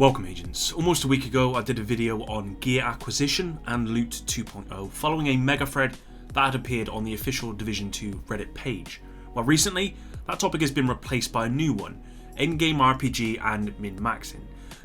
Welcome agents. Almost a week ago I did a video on gear acquisition and loot 2.0 following a mega thread that had appeared on the official Division 2 Reddit page. Well, recently that topic has been replaced by a new one, Endgame RPG and Min maxing.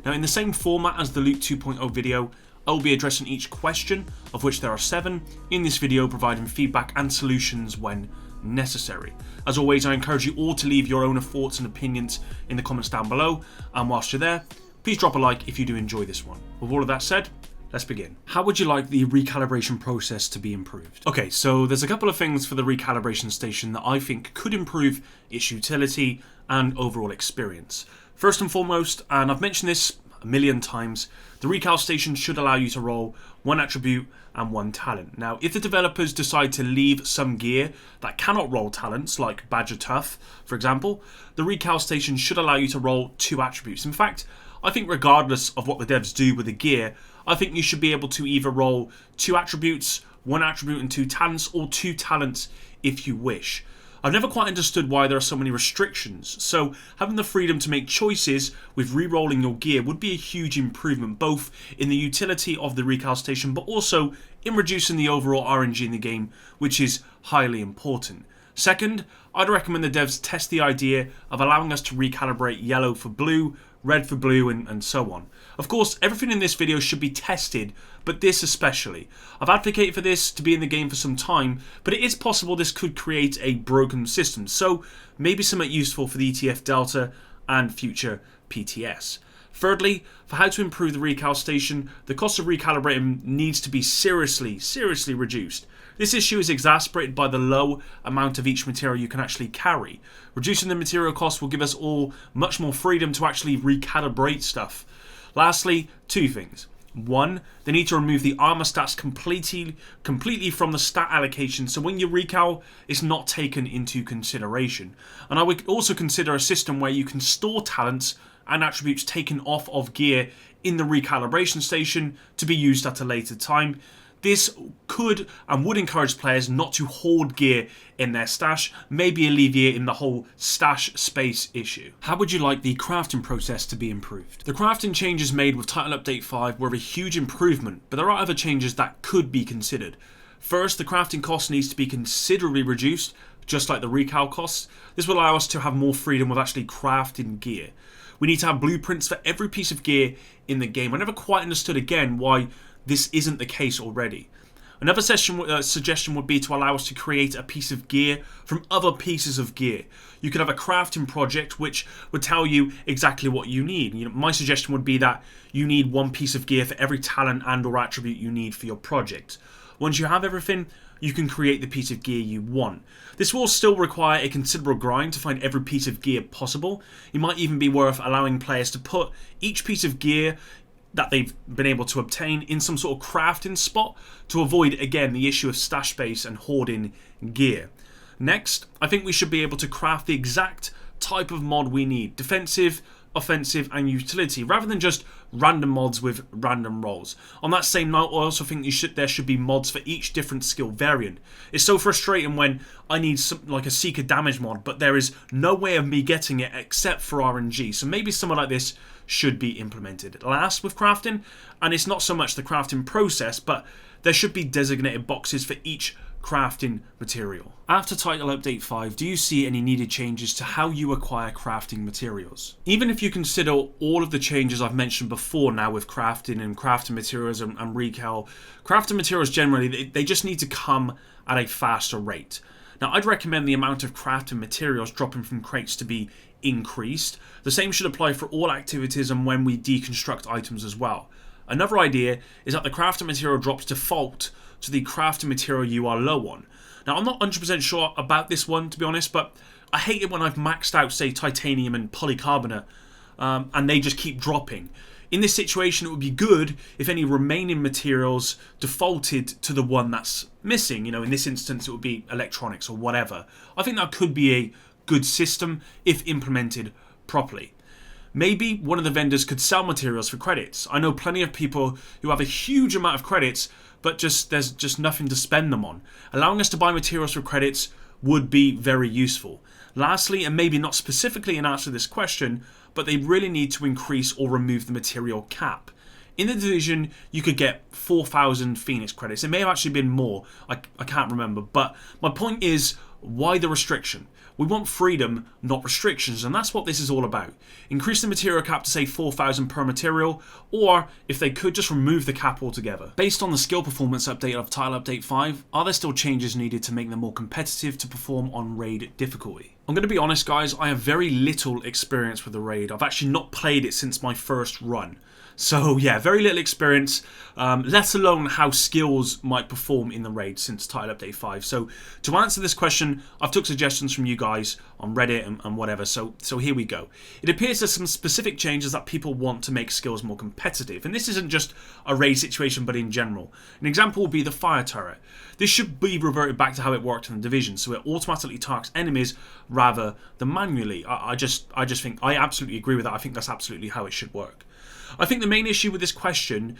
Now in the same format as the loot 2.0 video, I'll be addressing each question, of which there are 7, in this video, providing feedback and solutions when necessary. As always, I encourage you all to leave your own thoughts and opinions in the comments down below, and whilst you're there, please drop a like if you do enjoy this one. With all of that said, let's begin. How would you like the recalibration process to be improved? Okay, so there's a couple of things for the recalibration station that I think could improve its utility and overall experience. First and foremost, and I've mentioned this a million times, the recal station should allow you to roll 1 attribute and 1 talent. Now, if the developers decide to leave some gear that cannot roll talents, like Badger Tough, for example, the recal station should allow you to roll 2 attributes. In fact, I think regardless of what the devs do with the gear, I think you should be able to either roll 2 attributes, 1 attribute and 2 talents, or 2 talents if you wish. I've never quite understood why there are so many restrictions, so having the freedom to make choices with re-rolling your gear would be a huge improvement, both in the utility of the recal station but also in reducing the overall RNG in the game, which is highly important. Second, I'd recommend the devs test the idea of allowing us to recalibrate yellow for blue, red for blue, and so on. Of course, everything in this video should be tested, but this especially. I've advocated for this to be in the game for some time, but it is possible this could create a broken system, so maybe somewhat useful for the ETF Delta and future PTS. Thirdly, for how to improve the recal station, the cost of recalibrating needs to be seriously reduced. This issue is exacerbated by the low amount of each material you can actually carry. Reducing the material cost will give us all much more freedom to actually recalibrate stuff. Lastly, 2 things. 1, they need to remove the armor stats completely from the stat allocation, so when you recal, it's not taken into consideration. And I would also consider a system where you can store talents and attributes taken off of gear in the recalibration station to be used at a later time. This could and would encourage players not to hoard gear in their stash, maybe alleviating the whole stash space issue. How would you like the crafting process to be improved? The crafting changes made with Title Update 5 were a huge improvement, but there are other changes that could be considered. First, the crafting cost needs to be considerably reduced, just like the recal costs. This will allow us to have more freedom with actually crafting gear. We need to have blueprints for every piece of gear in the game. I never quite understood again why this isn't the case already. Another suggestion would be to allow us to create a piece of gear from other pieces of gear. You could have a crafting project which would tell you exactly what you need. My suggestion would be that you need 1 piece of gear for every talent and or attribute you need for your project. Once you have everything, you can create the piece of gear you want. This will still require a considerable grind to find every piece of gear possible. It might even be worth allowing players to put each piece of gear that they've been able to obtain in some sort of crafting spot to avoid, again, the issue of stash space and hoarding gear. Next, I think we should be able to craft the exact type of mod we need: defensive, offensive and utility, rather than just random mods with random rolls. On that same note, I also think there should be mods for each different skill variant. It's so frustrating when I need something like a Seeker damage mod, but there is no way of me getting it except for RNG, so maybe something like this should be implemented. Last, with crafting, and it's not so much the crafting process, but there should be designated boxes for each crafting material. After Title Update 5, do you see any needed changes to how you acquire crafting materials? Even if you consider all of the changes I've mentioned before now with crafting and crafting materials and recal, crafting materials generally, they just need to come at a faster rate. Now, I'd recommend the amount of crafting materials dropping from crates to be increased. The same should apply for all activities and when we deconstruct items as well. Another idea is that the crafting material drops default to the crafting material you are low on. Now, I'm not 100% sure about this one, to be honest, but I hate it when I've maxed out, say, titanium and polycarbonate, and they just keep dropping. In this situation, it would be good if any remaining materials defaulted to the one that's missing. In this instance, it would be electronics or whatever. I think that could be a good system if implemented properly. Maybe one of the vendors could sell materials for credits. I know plenty of people who have a huge amount of credits, but there's just nothing to spend them on. Allowing us to buy materials for credits would be very useful. Lastly, and maybe not specifically in answer to this question, but they really need to increase or remove the material cap. In the Division, you could get 4,000 Phoenix credits. It may have actually been more. I can't remember. But my point is, why the restriction? We want freedom, not restrictions, and that's what this is all about. Increase the material cap to say 4,000 per material, or if they could, just remove the cap altogether. Based on the skill performance update of Title Update 5, are there still changes needed to make them more competitive to perform on raid difficulty? I'm going to be honest guys, I have very little experience with the raid. I've actually not played it since my first run. So yeah, very little experience, let alone how skills might perform in the raid since Title Update 5. So to answer this question, I've took suggestions from you guys on Reddit and whatever, so here we go. It appears there's some specific changes that people want to make skills more competitive, and this isn't just a raid situation but in general. An example would be the fire turret. This should be reverted back to how it worked in the Division, so it automatically targets enemies rather than manually. I just think, I absolutely agree with that. I think that's absolutely how it should work. I think the main issue with this question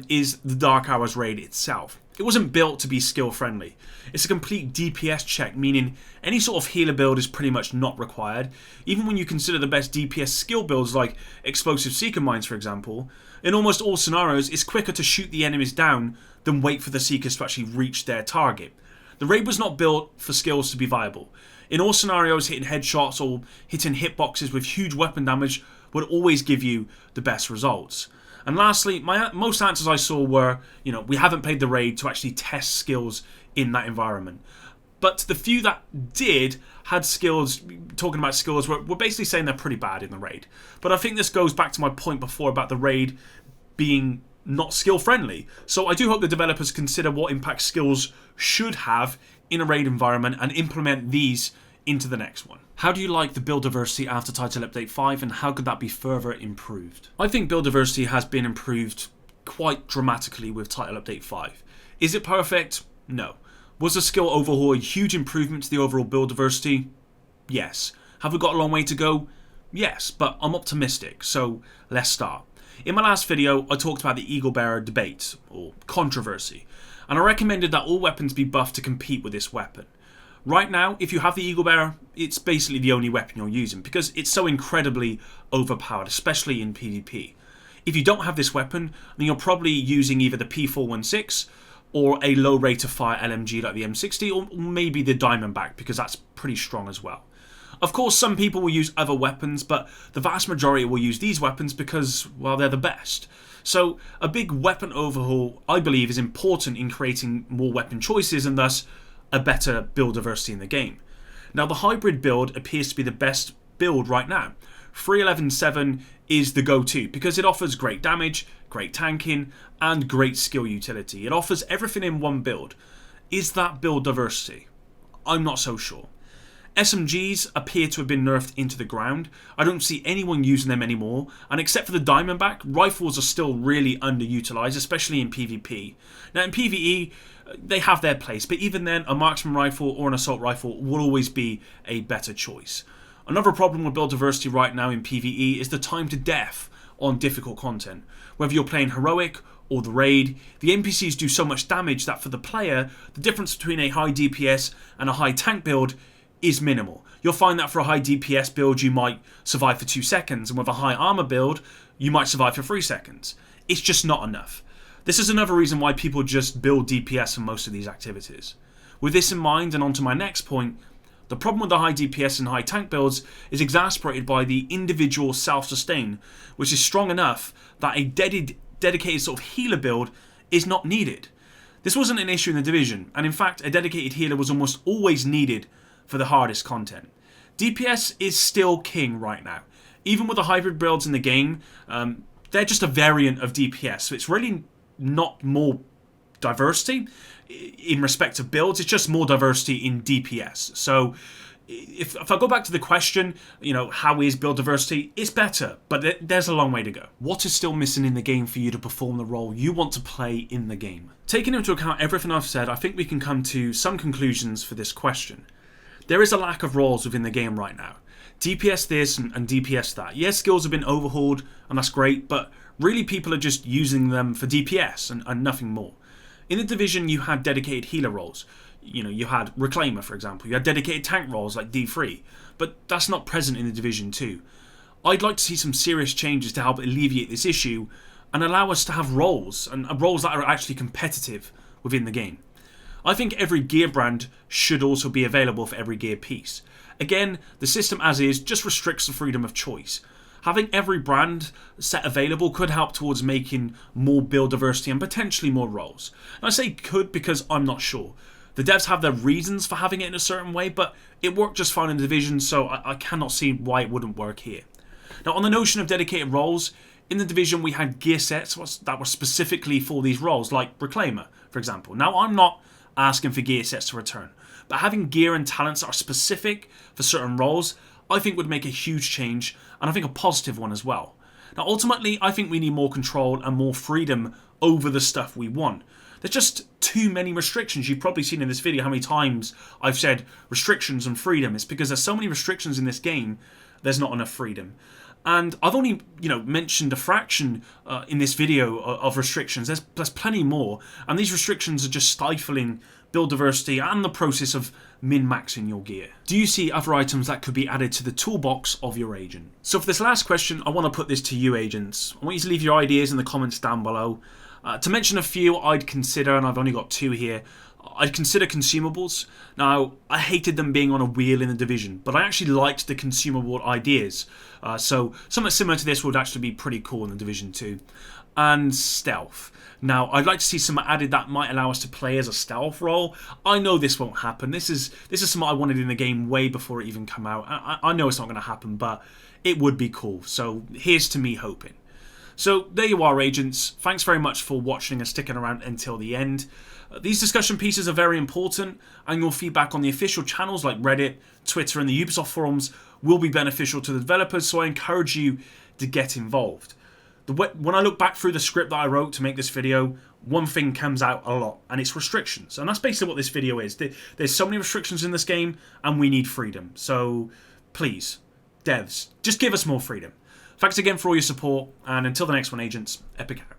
is the Dark Hours raid itself. It wasn't built to be skill friendly. It's a complete DPS check, meaning any sort of healer build is pretty much not required. Even when you consider the best DPS skill builds like Explosive Seeker Mines for example, in almost all scenarios it's quicker to shoot the enemies down than wait for the Seekers to actually reach their target. The raid was not built for skills to be viable. In all scenarios, hitting headshots or hitting hitboxes with huge weapon damage would always give you the best results. And lastly, most answers I saw were, we haven't played the raid to actually test skills in that environment. But the few that did had skills, talking about skills, were basically saying they're pretty bad in the raid. But I think this goes back to my point before about the raid being not skill friendly. So I do hope the developers consider what impact skills should have in a raid environment and implement these into the next one. How do you like the build diversity after Title Update 5 and how could that be further improved? I think build diversity has been improved quite dramatically with Title Update 5. Is it perfect? No. Was the skill overhaul a huge improvement to the overall build diversity? Yes. Have we got a long way to go? Yes, but I'm optimistic, so let's start. In my last video, I talked about the Eagle Bearer debate, or controversy, and I recommended that all weapons be buffed to compete with this weapon. Right now, if you have the Eagle Bearer, it's basically the only weapon you're using because it's so incredibly overpowered, especially in PvP. If you don't have this weapon, then you're probably using either the P416 or a low rate of fire LMG like the M60 or maybe the Diamondback because that's pretty strong as well. Of course, some people will use other weapons, but the vast majority will use these weapons because, well, they're the best. So a big weapon overhaul, I believe, is important in creating more weapon choices and thus a better build diversity in the game. Now the hybrid build appears to be the best build right now. 311-7 is the go-to because it offers great damage, great tanking and great skill utility. It offers everything in one build. Is that build diversity? I'm not so sure. SMGs appear to have been nerfed into the ground. I don't see anyone using them anymore, and except for the Diamondback, rifles are still really underutilized, especially in PvP. Now in PvE, they have their place, but even then, a marksman rifle or an assault rifle will always be a better choice. Another problem with build diversity right now in PvE is the time to death on difficult content. Whether you're playing heroic or the raid, the NPCs do so much damage that for the player, the difference between a high DPS and a high tank build is minimal. You'll find that for a high DPS build you might survive for 2 seconds, and with a high armor build you might survive for 3 seconds. It's just not enough. This is another reason why people just build DPS for most of these activities. With this in mind, and on to my next point, the problem with the high DPS and high tank builds is exacerbated by the individual self-sustain, which is strong enough that a dedicated sort of healer build is not needed. This wasn't an issue in the Division, and in fact a dedicated healer was almost always needed for the hardest content. DPS is still king right now. Even with the hybrid builds in the game, they're just a variant of DPS, so it's really not more diversity in respect of builds, it's just more diversity in DPS. So if I go back to the question, how is build diversity? It's better, but there's a long way to go. What is still missing in the game for you to perform the role you want to play in the game? Taking into account everything I've said, I think we can come to some conclusions for this question. There is a lack of roles within the game right now. DPS this and DPS that. Yes, skills have been overhauled and that's great, but really people are just using them for DPS and nothing more. In the Division you had dedicated healer roles. You had Reclaimer for example. You had dedicated tank roles like D3, but that's not present in the Division 2. I'd like to see some serious changes to help alleviate this issue and allow us to have roles, and roles that are actually competitive within the game. I think every gear brand should also be available for every gear piece. Again, the system as is just restricts the freedom of choice. Having every brand set available could help towards making more build diversity and potentially more roles. And I say could because I'm not sure. The devs have their reasons for having it in a certain way, but it worked just fine in the Division, so I cannot see why it wouldn't work here. Now, on the notion of dedicated roles, in the Division we had gear sets that were specifically for these roles, like Reclaimer, for example. Now, I'm not asking for gear sets to return, but having gear and talents that are specific for certain roles, I think would make a huge change, and I think a positive one as well. Now, ultimately, I think we need more control and more freedom over the stuff we want. There's just too many restrictions. You've probably seen in this video how many times I've said restrictions and freedom. It's because there's so many restrictions in this game, there's not enough freedom. And I've only, mentioned a fraction in this video of restrictions. There's plenty more, and these restrictions are just stifling build diversity and the process of min-maxing your gear. Do you see other items that could be added to the toolbox of your agent? So for this last question, I want to put this to you, agents. I want you to leave your ideas in the comments down below. To mention a few I'd consider, and I've only got two here, I'd consider consumables. Now, I hated them being on a wheel in the Division, but I actually liked the consumable ideas. So something similar to this would actually be pretty cool in the Division 2. And stealth. Now, I'd like to see some added that might allow us to play as a stealth role. I know this won't happen. This is something I wanted in the game way before it even came out. I know it's not going to happen, but it would be cool. So here's to me hoping. So there you are, agents. Thanks very much for watching and sticking around until the end. These discussion pieces are very important, and your feedback on the official channels like Reddit, Twitter and the Ubisoft forums will be beneficial to the developers, so I encourage you to get involved. When I look back through the script that I wrote to make this video, one thing comes out a lot, and it's restrictions. And that's basically what this video is. There's so many restrictions in this game, and we need freedom. So please, devs, just give us more freedom. Thanks again for all your support, and until the next one, agents, epic out.